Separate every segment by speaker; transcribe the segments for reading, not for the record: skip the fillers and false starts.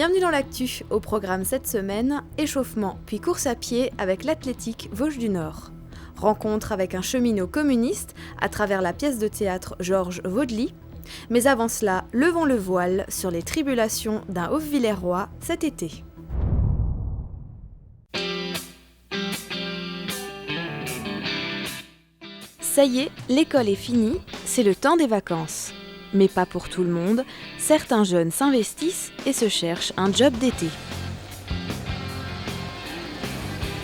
Speaker 1: Bienvenue dans l'actu. Au programme cette semaine, échauffement puis course à pied avec l'Athlétique Vosges du Nord. Rencontre avec un cheminot communiste à travers la pièce de théâtre Georges Vaudely. Mais avant cela, levons le voile sur les tribulations d'un Haut-Villerrois cet été. Ça y est, l'école est finie, c'est le temps des vacances. Mais pas pour tout le monde, certains jeunes s'investissent et se cherchent un job d'été.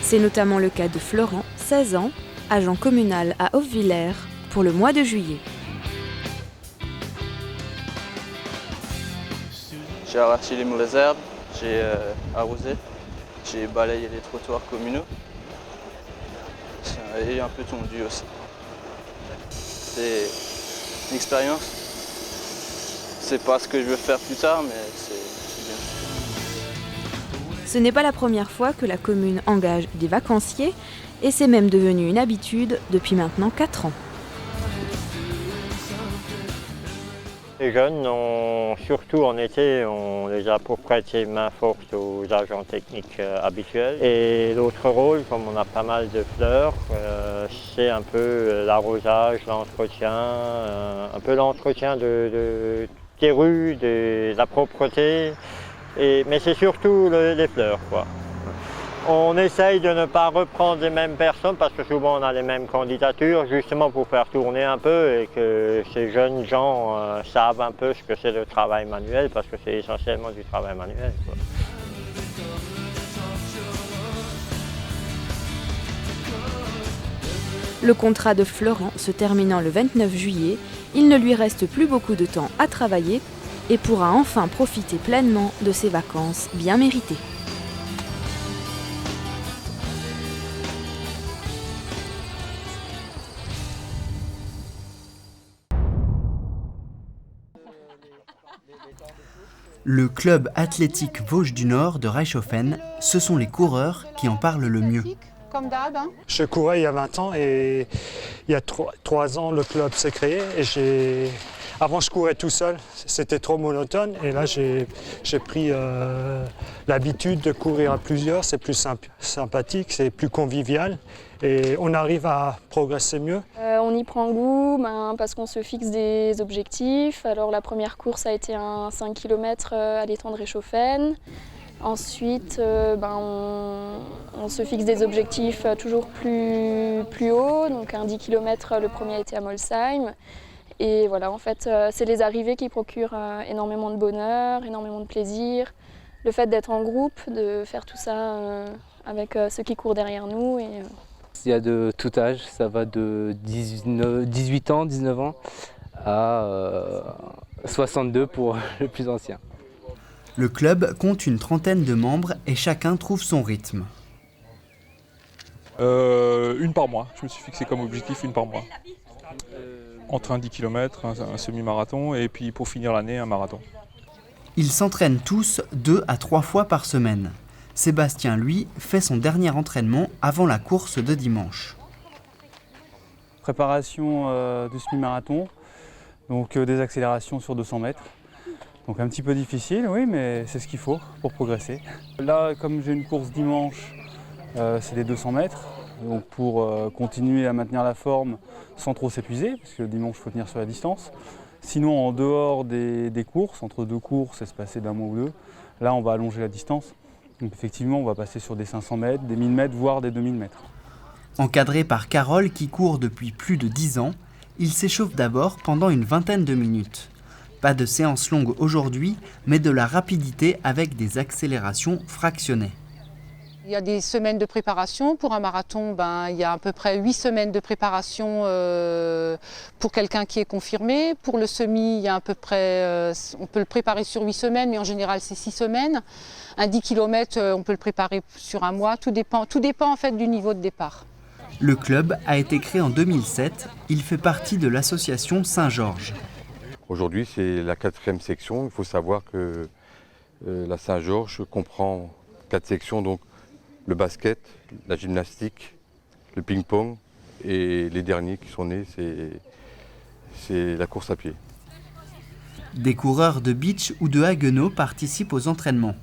Speaker 1: C'est notamment le cas de Florent, 16 ans, agent communal à Haut-Villers, pour le mois de juillet.
Speaker 2: J'ai arraché les mauvaises herbes, j'ai arrosé, j'ai balayé les trottoirs communaux et un peu tondu aussi. C'est une expérience. C'est pas ce que je veux faire plus tard, mais c'est bien.
Speaker 1: Ce n'est pas la première fois que la commune engage des vacanciers et c'est même devenu une habitude depuis maintenant 4 ans.
Speaker 3: Les jeunes, surtout en été, on les a pour prêter main forte aux agents techniques habituels. Et l'autre rôle, comme on a pas mal de fleurs, c'est un peu l'arrosage, l'entretien, un peu l'entretien des rues, de la propreté. Mais c'est surtout les fleurs, quoi. On essaye de ne pas reprendre les mêmes personnes parce que souvent on a les mêmes candidatures, justement pour faire tourner un peu et que ces jeunes gens savent un peu ce que c'est le travail manuel, parce que c'est essentiellement du travail manuel, quoi.
Speaker 1: Le contrat de Florent se terminant le 29 juillet, il ne lui reste plus beaucoup de temps à travailler et pourra enfin profiter pleinement de ses vacances bien méritées.
Speaker 4: Le club athlétique Vosges du Nord de Reichshoffen, ce sont les coureurs qui en parlent le mieux.
Speaker 5: Comme d'hab, hein.
Speaker 6: Je courais il y a 20 ans et il y a 3 ans, le club s'est créé. Et avant, je courais tout seul, c'était trop monotone. Et là, j'ai pris l'habitude de courir à plusieurs. C'est plus sympathique, c'est plus convivial. Et on arrive à progresser mieux.
Speaker 7: On y prend goût parce qu'on se fixe des objectifs. Alors la première course a été un 5 km à l'étang de Reichshoffen. Ensuite, on se fixe des objectifs toujours plus hauts. Donc un 10 km, le premier a été à Molsheim. Et voilà, en fait, c'est les arrivées qui procurent énormément de bonheur, énormément de plaisir. Le fait d'être en groupe, de faire tout ça avec ceux qui courent derrière nous.
Speaker 8: Il y a de tout âge, ça va de 18 ans, 19 ans à 62 pour le plus ancien.
Speaker 4: Le club compte une trentaine de membres et chacun trouve son rythme.
Speaker 9: Une par mois, je me suis fixé comme objectif une par mois. Entre un 10 km, un semi-marathon et puis pour finir l'année, un marathon.
Speaker 4: Ils s'entraînent tous 2 à 3 fois par semaine. Sébastien, lui, fait son dernier entraînement avant la course de dimanche.
Speaker 10: Préparation du semi-marathon, donc des accélérations sur 200 mètres. Donc un petit peu difficile, oui, mais c'est ce qu'il faut pour progresser. Là, comme j'ai une course dimanche, c'est les 200 mètres. Donc pour continuer à maintenir la forme sans trop s'épuiser, parce que le dimanche, il faut tenir sur la distance. Sinon, en dehors des courses, entre 2 courses, espacées d'1 mois ou 2, là, on va allonger la distance. Donc effectivement, on va passer sur des 500 mètres, des 1000 mètres, voire des 2000 mètres.
Speaker 4: Encadré par Carole qui court depuis plus de 10 ans, il s'échauffe d'abord pendant une vingtaine de minutes. Pas de séance longue aujourd'hui, mais de la rapidité avec des accélérations fractionnées.
Speaker 5: Il y a des semaines de préparation. Pour un marathon, il y a à peu près 8 semaines de préparation pour quelqu'un qui est confirmé. Pour le semi, il y a à peu près, on peut le préparer sur 8 semaines, mais en général c'est 6 semaines. Un 10 km, on peut le préparer sur un mois. Tout dépend en fait du niveau de départ.
Speaker 4: Le club a été créé en 2007. Il fait partie de l'association Saint-Georges.
Speaker 11: Aujourd'hui, c'est la 4e section. Il faut savoir que la Saint-Georges comprend 4 sections, donc le basket, la gymnastique, le ping-pong et les derniers qui sont nés, c'est la course à pied.
Speaker 4: Des coureurs de beach ou de Haguenau participent aux entraînements.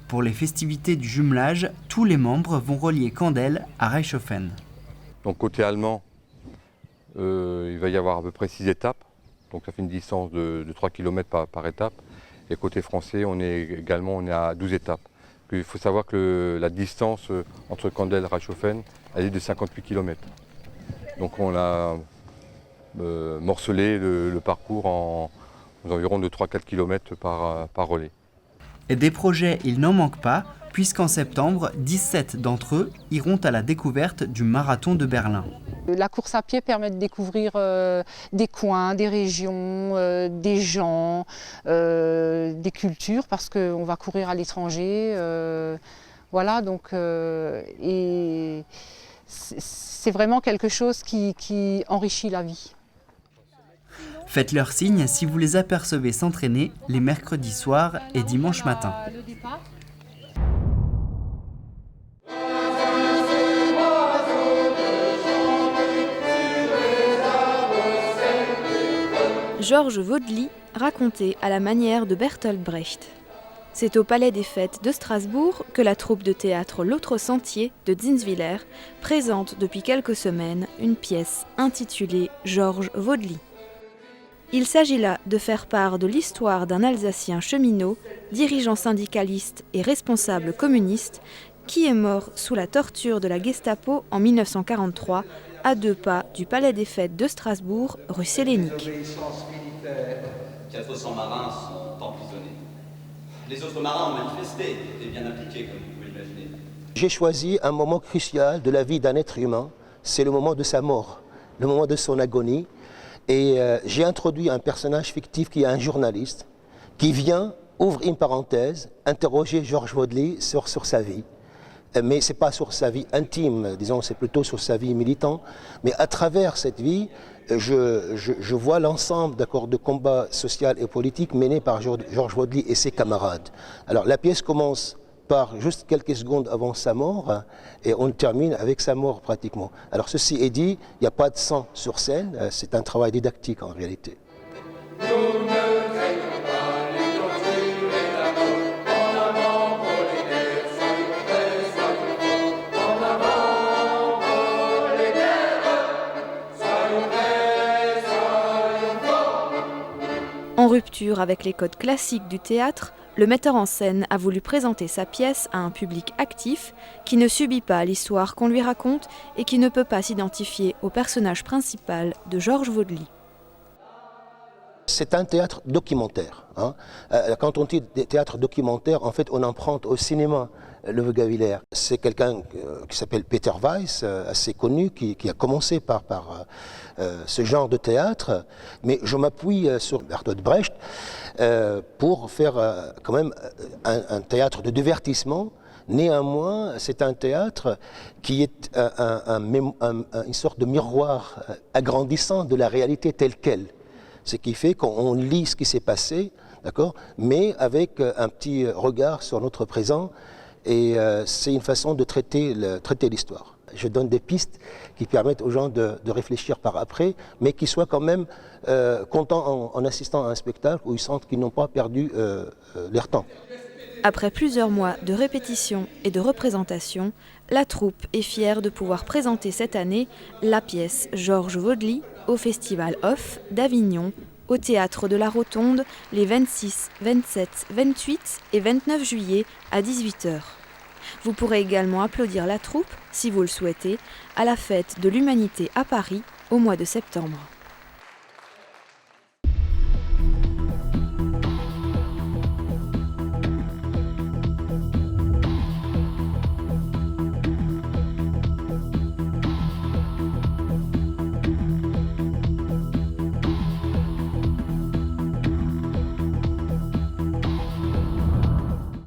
Speaker 4: Pour les festivités du jumelage, tous les membres vont relier Candel à Reichshofen.
Speaker 11: Donc côté allemand, il va y avoir à peu près 6 étapes. Donc ça fait une distance de 3 km par étape. Et côté français, on est à 12 étapes. Il faut savoir que la distance entre Candel et Reichshofen, elle est de 58 km. Donc on a morcelé le parcours en environ de 3-4 km par relais.
Speaker 4: Et des projets, il n'en manque pas, puisqu'en septembre, 17 d'entre eux iront à la découverte du marathon de Berlin.
Speaker 5: La course à pied permet de découvrir des coins, des régions, des gens, des cultures, parce qu'on va courir à l'étranger. Voilà, donc, et c'est vraiment quelque chose qui enrichit la vie.
Speaker 4: Faites-leur signe si vous les apercevez s'entraîner les mercredis soirs et dimanche matin.
Speaker 1: Georges Vaudely racontait à la manière de Bertolt Brecht. C'est au Palais des Fêtes de Strasbourg que la troupe de théâtre L'Autre Sentier de Dinswiller présente depuis quelques semaines une pièce intitulée Georges Vaudely. Il s'agit là de faire part de l'histoire d'un Alsacien cheminot, dirigeant syndicaliste et responsable communiste, qui est mort sous la torture de la Gestapo en 1943, à 2 pas du Palais des Fêtes de Strasbourg, rue Sélénique.
Speaker 12: 400 marins sont emprisonnés. Les autres marins ont manifesté, étaient bien impliqués, comme vous pouvez l'imaginer.
Speaker 13: J'ai choisi un moment crucial de la vie d'un être humain, c'est le moment de sa mort, le moment de son agonie. Et j'ai introduit un personnage fictif qui est un journaliste, qui vient, ouvre une parenthèse, interroger Georges Vaudely sur sa vie. Mais ce n'est pas sur sa vie intime, disons, c'est plutôt sur sa vie militante. Mais à travers cette vie, je vois l'ensemble d'accords de combat social et politique menés par Georges Vaudely et ses camarades. Alors la pièce commence par juste quelques secondes avant sa mort et on termine avec sa mort pratiquement. Alors ceci est dit, il n'y a pas de sang sur scène, c'est un travail didactique en réalité.
Speaker 1: En rupture avec les codes classiques du théâtre, le metteur en scène a voulu présenter sa pièce à un public actif qui ne subit pas l'histoire qu'on lui raconte et qui ne peut pas s'identifier au personnage principal de Georges Vaudely.
Speaker 13: C'est un théâtre documentaire. Hein. Quand on dit théâtre documentaire, en fait, on emprunte au cinéma le vocabulaire. C'est quelqu'un qui s'appelle Peter Weiss, assez connu, qui a commencé par ce genre de théâtre. Mais je m'appuie sur Bertolt Brecht pour faire quand même un théâtre de divertissement. Néanmoins, c'est un théâtre qui est une sorte de miroir agrandissant de la réalité telle qu'elle. Ce qui fait qu'on lit ce qui s'est passé, d'accord, mais avec un petit regard sur notre présent. Et c'est une façon de traiter l'histoire. Je donne des pistes qui permettent aux gens de réfléchir par après, mais qui soient quand même contents en assistant à un spectacle où ils sentent qu'ils n'ont pas perdu leur temps.
Speaker 1: Après plusieurs mois de répétition et de représentation, la troupe est fière de pouvoir présenter cette année la pièce Georges Vaudely au Festival Off d'Avignon, au Théâtre de la Rotonde, les 26, 27, 28 et 29 juillet à 18h. Vous pourrez également applaudir la troupe, si vous le souhaitez, à la Fête de l'Humanité à Paris au mois de septembre.